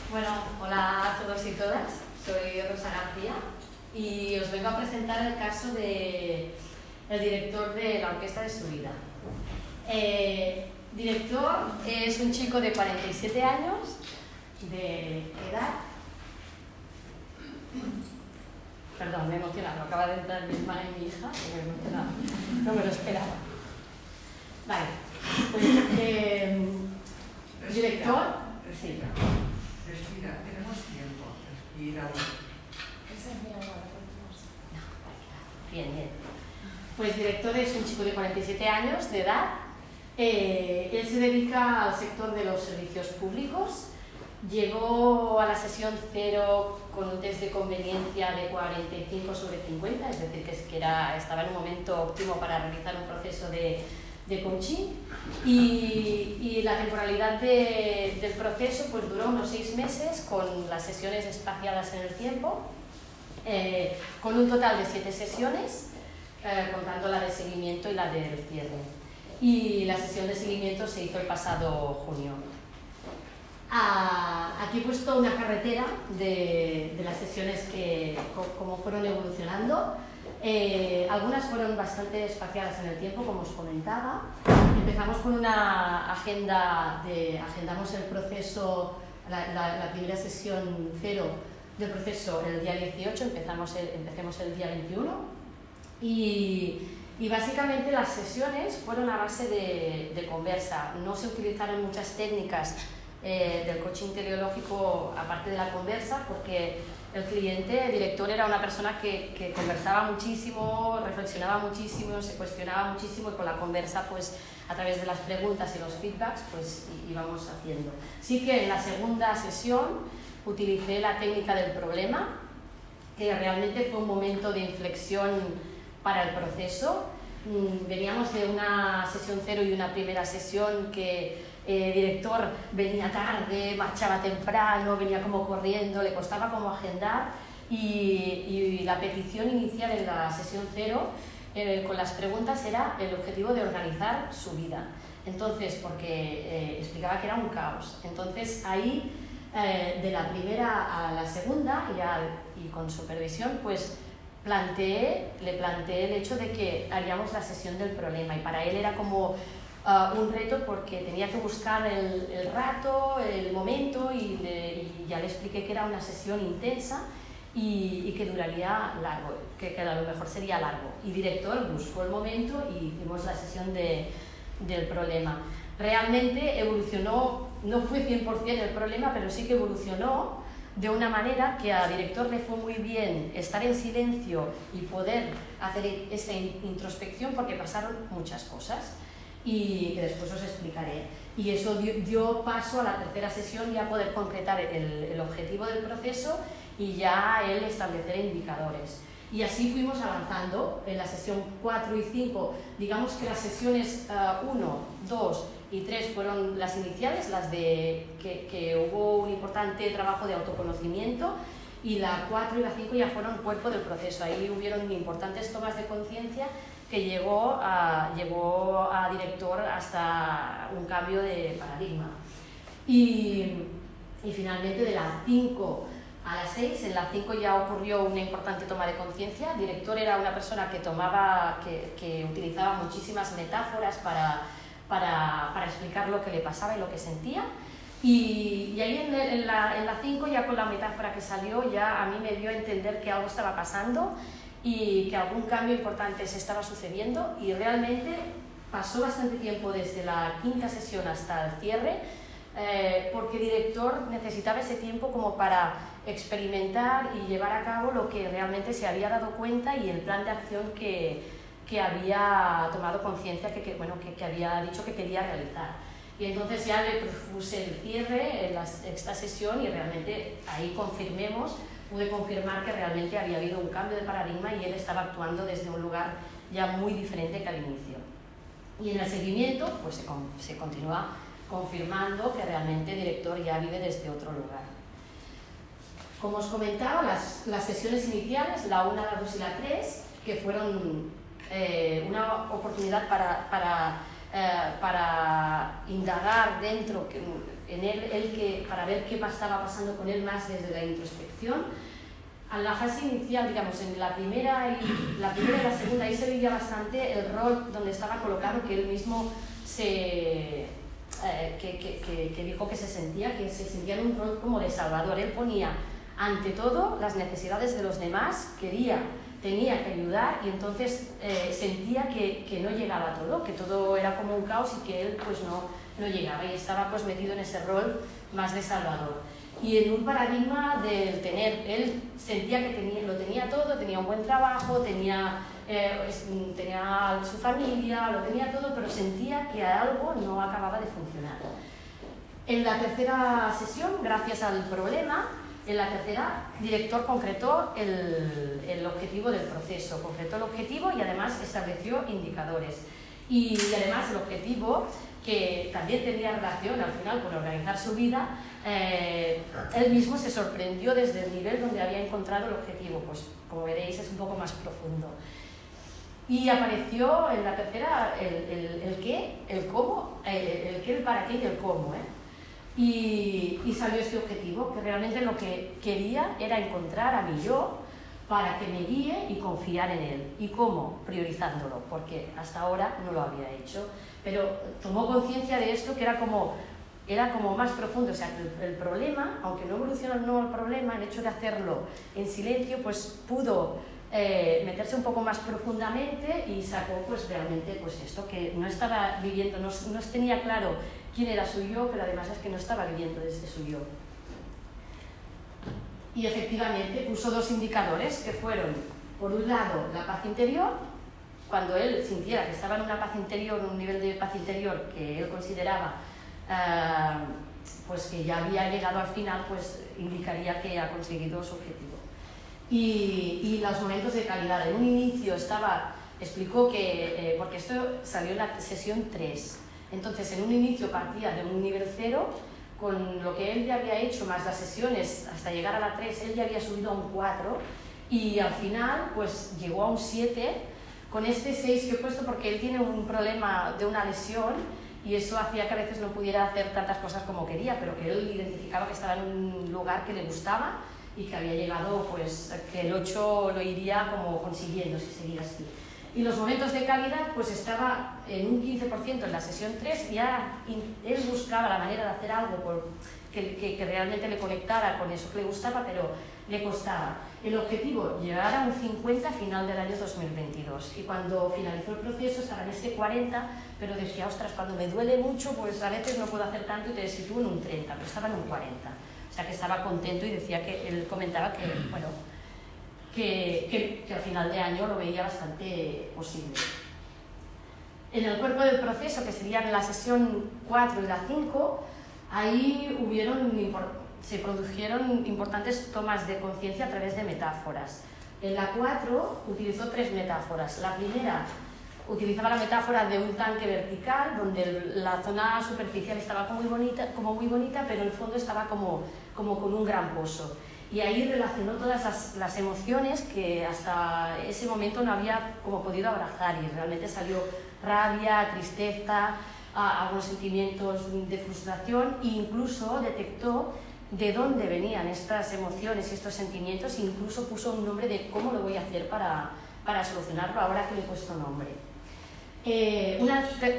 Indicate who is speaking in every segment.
Speaker 1: Bueno, hola a todos y todas, soy Rosa García y os vengo a presentar el caso del director de la orquesta de su vida. Director es un chico de 47 años, de edad... Perdón, me he emocionado, acaba de entrar mi hermana y mi hija, y me he emocionado, no me lo esperaba. Vale, pues director... Sí.
Speaker 2: Respira, tenemos tiempo. Respira.
Speaker 1: Bien, bien. Pues director es un chico de 47 años de edad. Él se dedica al sector de los servicios públicos. Llegó a la sesión 0 con un test de conveniencia de 45/50, es decir, que estaba en un momento óptimo para realizar un proceso de coaching, y la temporalidad del proceso pues duró unos 6 meses con las sesiones espaciadas en el tiempo, con un total de 7 sesiones, contando la de seguimiento y la del cierre. Y la sesión de seguimiento se hizo el pasado junio. Aquí he puesto una carretera de las sesiones que cómo fueron evolucionando. Algunas fueron bastante espaciadas en el tiempo, como os comentaba. Empezamos con una agenda agendamos el proceso, la primera sesión 0 del proceso el día 18, empecemos el día 21 y básicamente las sesiones fueron a base de conversa. No se utilizaron muchas técnicas del coaching teleológico aparte de la conversa, porque el director era una persona que conversaba muchísimo, reflexionaba muchísimo, se cuestionaba muchísimo, y con la conversa, pues a través de las preguntas y los feedbacks, pues íbamos haciendo. Sí que en la segunda sesión utilicé la técnica del problema, que realmente fue un momento de inflexión para el proceso. Veníamos de una sesión 0 y una primera sesión que el director venía tarde, marchaba temprano, venía como corriendo, le costaba como agendar, y la petición inicial en la sesión 0 con las preguntas era el objetivo de organizar su vida. Entonces, porque explicaba que era un caos. Entonces ahí, de la primera a la segunda y con supervisión, pues le planteé el hecho de que haríamos la sesión del problema, y para él era como un reto, porque tenía que buscar el rato, el momento, y ya le expliqué que era una sesión intensa y que duraría largo, que a lo mejor sería largo. Y director buscó el momento y hicimos la sesión del problema. Realmente evolucionó, no fue 100% el problema, pero sí que evolucionó de una manera que a director le fue muy bien estar en silencio y poder hacer esta introspección, porque pasaron muchas cosas y que después os explicaré. Y eso dio paso a la tercera sesión, ya poder concretar el objetivo del proceso y ya él establecer indicadores. Y así fuimos avanzando en la sesión 4 y 5. Digamos que las sesiones 1, 2 y 3 fueron las iniciales, las de que hubo un importante trabajo de autoconocimiento, y la 4 y la 5 ya fueron cuerpo del proceso. Ahí hubieron importantes tomas de conciencia que llevó a director hasta un cambio de paradigma. Y finalmente, de la 5 a la 6, en la 5 ya ocurrió una importante toma de conciencia. Director era una persona que utilizaba muchísimas metáforas para explicar lo que le pasaba y lo que sentía. Y ahí en la 5, ya con la metáfora que salió, ya a mí me dio a entender que algo estaba pasando y que algún cambio importante se estaba sucediendo, y realmente pasó bastante tiempo desde la 5ª sesión hasta el cierre, porque director necesitaba ese tiempo como para experimentar y llevar a cabo lo que realmente se había dado cuenta, y el plan de acción que había tomado conciencia, que había dicho que quería realizar. Y entonces ya le propuse el cierre en esta sesión, y realmente ahí pude confirmar que realmente había habido un cambio de paradigma y él estaba actuando desde un lugar ya muy diferente que al inicio. Y en el seguimiento pues se continúa confirmando que realmente director ya vive desde otro lugar. Como os comentaba, las sesiones iniciales, la 1, la 2 y la 3, que fueron una oportunidad para indagar dentro en él para ver qué estaba pasando con él más desde la introspección. En la fase inicial, digamos, en la primera y la segunda, ahí se veía bastante el rol donde estaba colocado, que él mismo que dijo que se sentía en un rol como de salvador. Él ponía ante todo las necesidades de los demás, tenía que ayudar, y entonces sentía que no llegaba todo, que todo era como un caos y que él pues no llegaba, y estaba pues metido en ese rol más de salvador. Y en un paradigma del tener, él sentía que lo tenía todo, tenía un buen trabajo, tenía su familia, lo tenía todo, pero sentía que algo no acababa de funcionar. En la tercera sesión, gracias al problema, en la tercera, director concretó el objetivo del proceso, concretó el objetivo y además estableció indicadores. Y además el objetivo, que también tenía relación al final con organizar su vida, él mismo se sorprendió desde el nivel donde había encontrado el objetivo, pues como veréis es un poco más profundo. Y apareció en la tercera el qué, el cómo, el qué, el para qué y el cómo, Y salió este objetivo, que realmente lo que quería era encontrar a mi yo para que me guíe y confiar en él. ¿Y cómo? Priorizándolo, porque hasta ahora no lo había hecho. Pero tomó conciencia de esto, que era como más profundo. O sea, el problema, aunque no evolucionó el problema, el hecho de hacerlo en silencio, pues pudo meterse un poco más profundamente y sacó pues realmente pues esto, que no estaba viviendo, no tenía claro quién era su yo, pero además es que no estaba viviendo desde su yo. Y efectivamente puso dos indicadores que fueron, por un lado, la paz interior. Cuando él sintiera que estaba en una paz interior, un nivel de paz interior que él consideraba pues que ya había llegado al final, pues indicaría que ha conseguido su objetivo. Y los momentos de calidad. En un inicio explicó que, porque esto salió en la sesión 3, entonces en un inicio partía de un nivel 0, con lo que él ya había hecho, más las sesiones, hasta llegar a la 3, él ya había subido a un 4, y al final pues llegó a un 7, con este 6 que he puesto porque él tiene un problema de una lesión, y eso hacía que a veces no pudiera hacer tantas cosas como quería, pero que él identificaba que estaba en un lugar que le gustaba, y que había llegado, pues, que el 8 lo iría como consiguiendo si seguía así. Y los momentos de calidad, pues estaba en un 15% en la sesión 3, y ya él buscaba la manera de hacer algo que realmente le conectara con eso que le gustaba, pero le costaba. El objetivo, llegar a un 50 a final del año 2022. Y cuando finalizó el proceso estaba en este 40, pero decía, ostras, cuando me duele mucho, pues a veces no puedo hacer tanto y te sitúo en un 30, pero estaba en un 40. O sea que estaba contento, y decía que él comentaba que, bueno, que al final de año lo veía bastante posible. En el cuerpo del proceso, que serían la sesión 4 y la 5, ahí se produjeron importantes tomas de conciencia a través de metáforas. En la 4 utilizó 3 metáforas. La primera utilizaba la metáfora de un tanque vertical, donde la zona superficial estaba como muy bonita, pero el fondo estaba como con un gran pozo. Y ahí relacionó todas las emociones que hasta ese momento no había como podido abrazar, y realmente salió rabia, tristeza, algunos sentimientos de frustración, e incluso detectó de dónde venían estas emociones y estos sentimientos, e incluso puso un nombre de cómo lo voy a hacer para solucionarlo ahora que le he puesto nombre.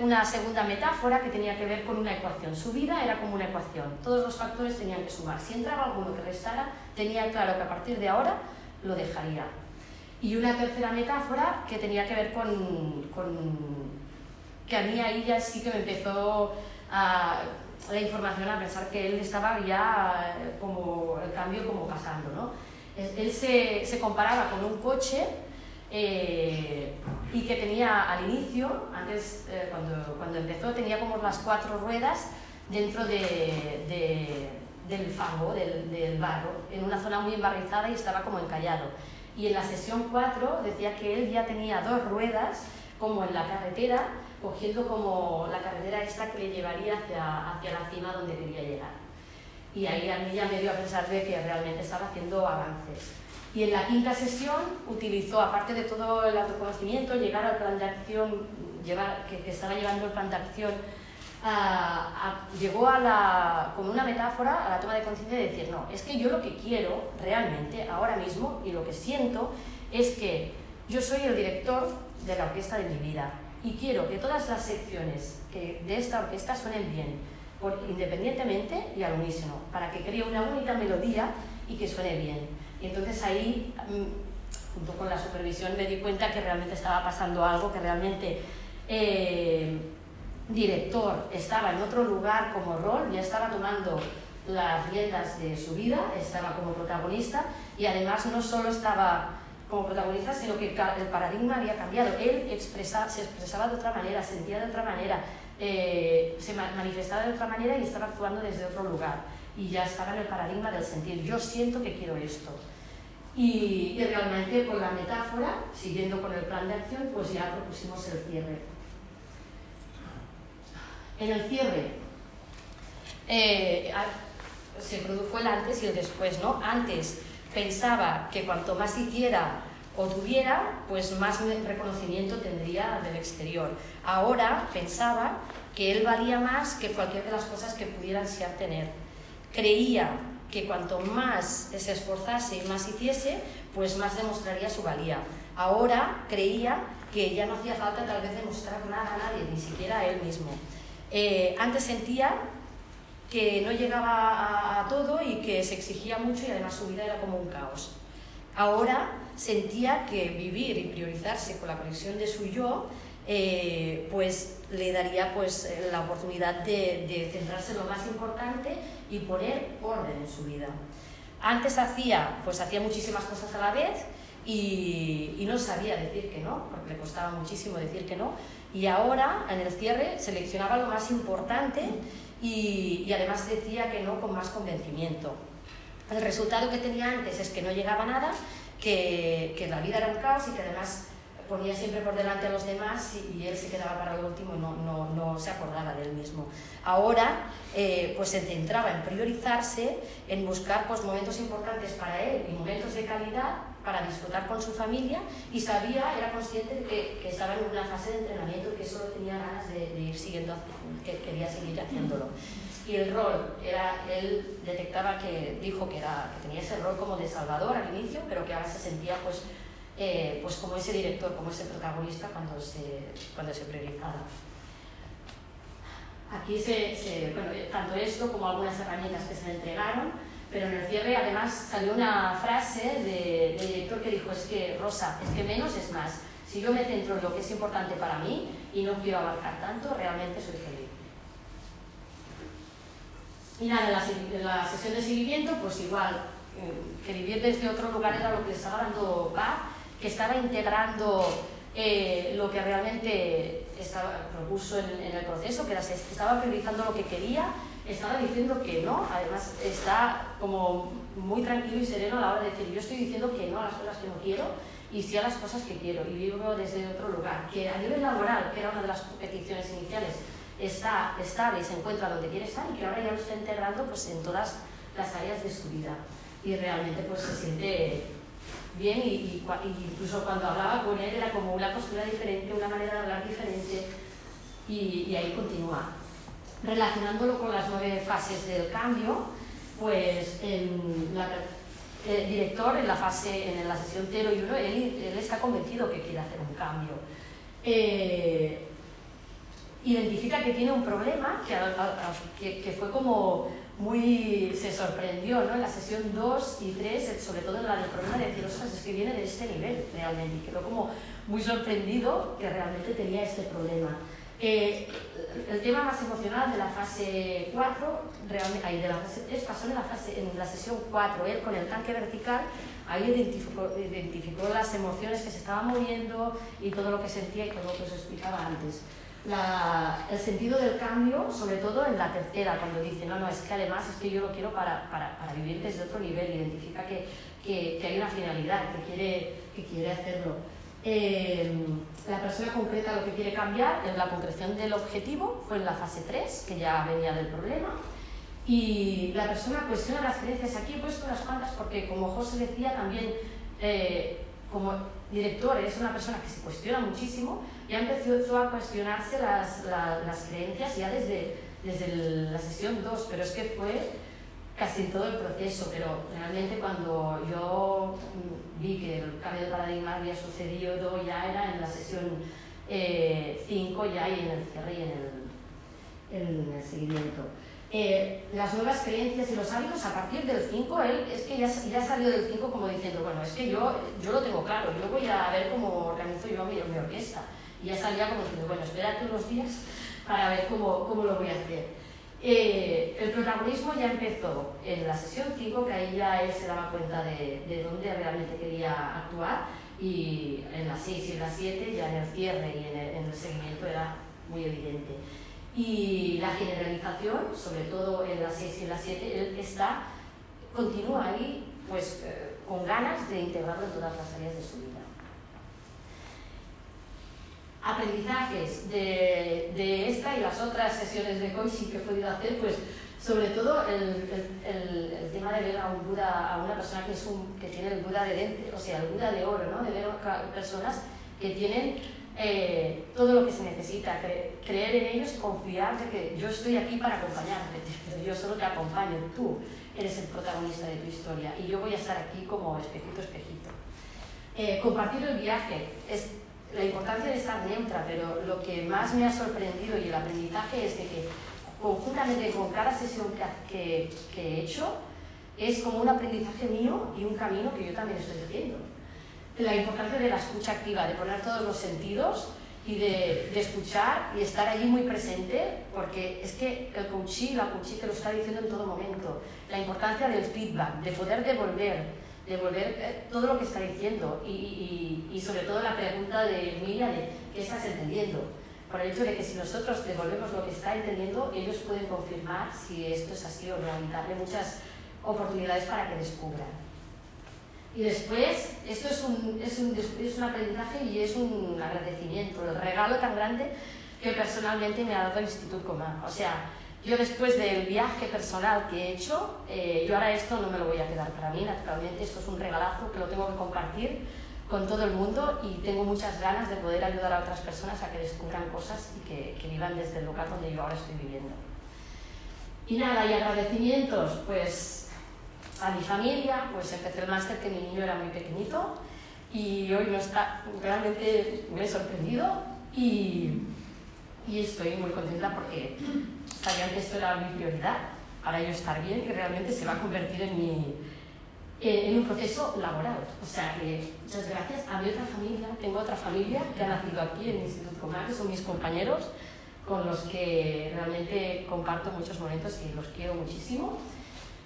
Speaker 1: Una segunda metáfora que tenía que ver con una ecuación. Su vida era como una ecuación, todos los factores tenían que sumar. Si entraba alguno que restara, tenía claro que a partir de ahora lo dejaría. Y una tercera metáfora que tenía que ver que a mí ahí ya sí que me empezó la información a pensar que él estaba ya como el cambio como pasando, ¿no? Él se comparaba con un coche y que tenía al inicio, antes cuando empezó, tenía como las 4 ruedas dentro del fango, del barro, en una zona muy embarrizada, y estaba como encallado. Y en la sesión 4 decía que él ya tenía 2 ruedas como en la carretera, cogiendo como la carretera esta que le llevaría hacia la cima donde quería llegar. Y ahí a mí ya me dio a pensar de que realmente estaba haciendo avances. Y en la quinta sesión utilizó, aparte de todo el autoconocimiento, llegar al plan de acción, que estaba llevando el plan de acción llegó como una metáfora a la toma de conciencia de decir, no, es que yo lo que quiero realmente ahora mismo y lo que siento es que yo soy el director de la orquesta de mi vida y quiero que todas las secciones de esta orquesta suenen bien, independientemente y al unísono, para que cree una única melodía y que suene bien. Y entonces ahí, junto con la supervisión, me di cuenta que realmente estaba pasando algo, que realmente director estaba en otro lugar como rol, ya estaba tomando las riendas de su vida, estaba como protagonista y además no solo estaba como protagonista, sino que el paradigma había cambiado. Él se expresaba de otra manera, sentía de otra manera, se manifestaba de otra manera y estaba actuando desde otro lugar. Y ya estaba en el paradigma del sentir, yo siento que quiero esto. Y realmente con la metáfora, siguiendo con el plan de acción, pues ya propusimos el cierre. En el cierre se produjo el antes y el después, ¿no? Antes pensaba que cuanto más hiciera o tuviera, pues más reconocimiento tendría del exterior. Ahora pensaba que él valía más que cualquier de las cosas que pudiera ansiar tener. Creía que cuanto más se esforzase y más hiciese, pues más demostraría su valía. Ahora creía que ya no hacía falta tal vez demostrar nada a nadie, ni siquiera a él mismo. Antes sentía que no llegaba a todo y que se exigía mucho y además su vida era como un caos. Ahora sentía que vivir y priorizarse con la conexión de su yo pues le daría pues la oportunidad de centrarse en lo más importante y poner orden en su vida. Antes hacía muchísimas cosas a la vez y no sabía decir que no, porque le costaba muchísimo decir que no, y ahora en el cierre seleccionaba lo más importante y además decía que no con más convencimiento. El resultado que tenía antes es que no llegaba a nada, que la vida era un caos y que además ponía siempre por delante a los demás y él se quedaba para lo último y no se acordaba de él mismo. Ahora pues se centraba en priorizarse, en buscar pues, momentos importantes para él y momentos de calidad para disfrutar con su familia y era consciente de que estaba en una fase de entrenamiento y que solo tenía ganas de ir siguiendo, que quería seguir haciéndolo. Y el rol, él detectaba dijo que tenía ese rol como de salvador al inicio, pero que ahora se sentía pues como ese director, como ese protagonista cuando se priorizaba. Aquí tanto esto como algunas herramientas que se le entregaron, pero en el cierre además salió una frase del director que dijo, es que Rosa, es que menos es más. Si yo me centro en lo que es importante para mí y no quiero abarcar tanto, realmente soy feliz. Y nada, en la sesión de seguimiento, pues igual, que vivir desde otro lugar era lo que le estaba dando paz, que estaba integrando lo que realmente propuso en el proceso, que estaba priorizando lo que quería, estaba diciendo que no, además está como muy tranquilo y sereno a la hora de decir, yo estoy diciendo que no a las cosas que no quiero y sí a las cosas que quiero, y vivo desde otro lugar, que a nivel laboral, que era una de las peticiones iniciales, está estable y se encuentra donde quiere estar y que ahora ya lo está integrando pues, en todas las áreas de su vida y realmente pues, se siente bien y incluso cuando hablaba con él era como una postura diferente, una manera de hablar diferente y ahí continúa. Relacionándolo con las 9 fases del cambio, pues el director en la sesión 0 y 1, él está convencido que quiere hacer un cambio. Identifica que tiene un problema que fue como se sorprendió, ¿no? En la sesión 2 y 3, sobre todo en la del problema de decir, ostras, es que viene de este nivel realmente, y quedó como muy sorprendido que realmente tenía este problema. El tema más emocional de la fase 4, de la fase 3, pasó en la sesión 4, él con el tanque vertical, ahí identificó las emociones que se estaban moviendo y todo lo que sentía y todo lo que os explicaba antes. El sentido del cambio, sobre todo en la tercera, cuando dice, no, es que además es que yo lo quiero para vivir desde otro nivel, identifica que hay una finalidad, que quiere hacerlo. La persona concreta lo que quiere cambiar, en la concreción del objetivo, fue en la fase 3, que ya venía del problema, y la persona cuestiona las creencias. Aquí he puesto unas cuantas porque, como José decía, también como director es una persona que se cuestiona muchísimo, ya empezó a cuestionarse las creencias ya desde la sesión 2, pero es que fue casi todo el proceso, pero realmente cuando yo vi que el cambio de paradigma había sucedido ya era en la sesión 5 ya y en el cierre y en el seguimiento. Las nuevas creencias y los hábitos a partir del 5, él es que ya salió del 5 como diciendo, bueno, es que yo lo tengo claro, yo voy a ver cómo organizo yo mi orquesta. Y ya salía como diciendo, bueno, espérate unos días para ver cómo lo voy a hacer. El protagonismo ya empezó en la sesión 5, que ahí ya él se daba cuenta de dónde realmente quería actuar, y en la 6 y en la 7, ya en el cierre y en el seguimiento era muy evidente. Y la generalización, sobre todo en la 6 y en la 7, él continúa ahí pues, con ganas de integrarlo en todas las áreas de su vida. Aprendizajes de esta y las otras sesiones de coaching que he podido hacer, pues sobre todo el tema de ver a un Buda, a una persona que tiene el Buda de dentro, o sea, el Buda de oro, ¿no? De ver personas que tienen todo lo que se necesita, creer en ellos y confiar de que yo estoy aquí para acompañarte, pero yo solo te acompaño, tú eres el protagonista de tu historia y yo voy a estar aquí como espejito. Compartir el viaje es la importancia de estar neutra, pero lo que más me ha sorprendido y el aprendizaje es de que conjuntamente con cada sesión que he hecho es como un aprendizaje mío y un camino que yo también estoy haciendo. La importancia de la escucha activa, de poner todos los sentidos y de escuchar y estar allí muy presente, porque es que el coachí, la coachí te lo está diciendo en todo momento. La importancia del feedback, de poder devolver todo lo que está diciendo y sobre todo la pregunta de Emilia de ¿qué estás entendiendo? Por el hecho de que si nosotros devolvemos lo que está entendiendo, ellos pueden confirmar si esto es así o no, y darle muchas oportunidades para que descubran. Y después, esto es un aprendizaje y es un agradecimiento, el regalo tan grande que personalmente me ha dado el Instituto Comá. O sea, yo después del viaje personal que he hecho, yo ahora esto no me lo voy a quedar para mí, naturalmente esto es un regalazo que lo tengo que compartir con todo el mundo y tengo muchas ganas de poder ayudar a otras personas a que descubran cosas y que vivan desde el lugar donde yo ahora estoy viviendo. Y nada, y agradecimientos, pues a mi familia, pues empecé el máster que mi niño era muy pequeñito y hoy no está, realmente me he sorprendido y estoy muy contenta porque sabían que esto era mi prioridad para yo estar bien y realmente se va a convertir en un proceso laboral. O sea que muchas gracias a mi otra familia, tengo otra familia que ha nacido aquí en el Instituto Comá, que son mis compañeros con los que realmente comparto muchos momentos y los quiero muchísimo.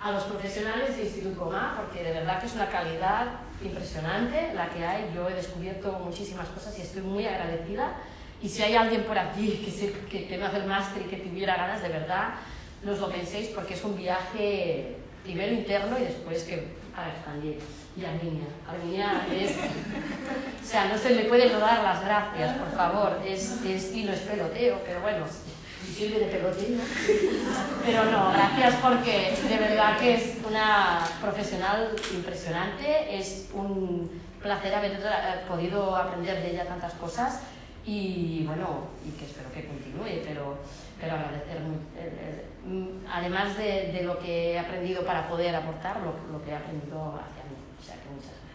Speaker 1: A los profesionales del Instituto Comá, porque de verdad que es una calidad impresionante la que hay. Yo he descubierto muchísimas cosas y estoy muy agradecida. Y si hay alguien por aquí que no hace el máster y que tuviera ganas, de verdad, no os lo penséis, porque es un viaje primero interno y después que para expandir. Y Arminia es... O sea, no se le puede no dar las gracias, por favor. Y no es peloteo, pero bueno, sirve de peloteo. Pero no, gracias porque de verdad que es una profesional impresionante. Es un placer haber podido aprender de ella tantas cosas. Y bueno, y que espero que continúe, pero agradecer además de lo que he aprendido para poder aportar, lo que he aprendido hacia mí. O sea que muchas gracias.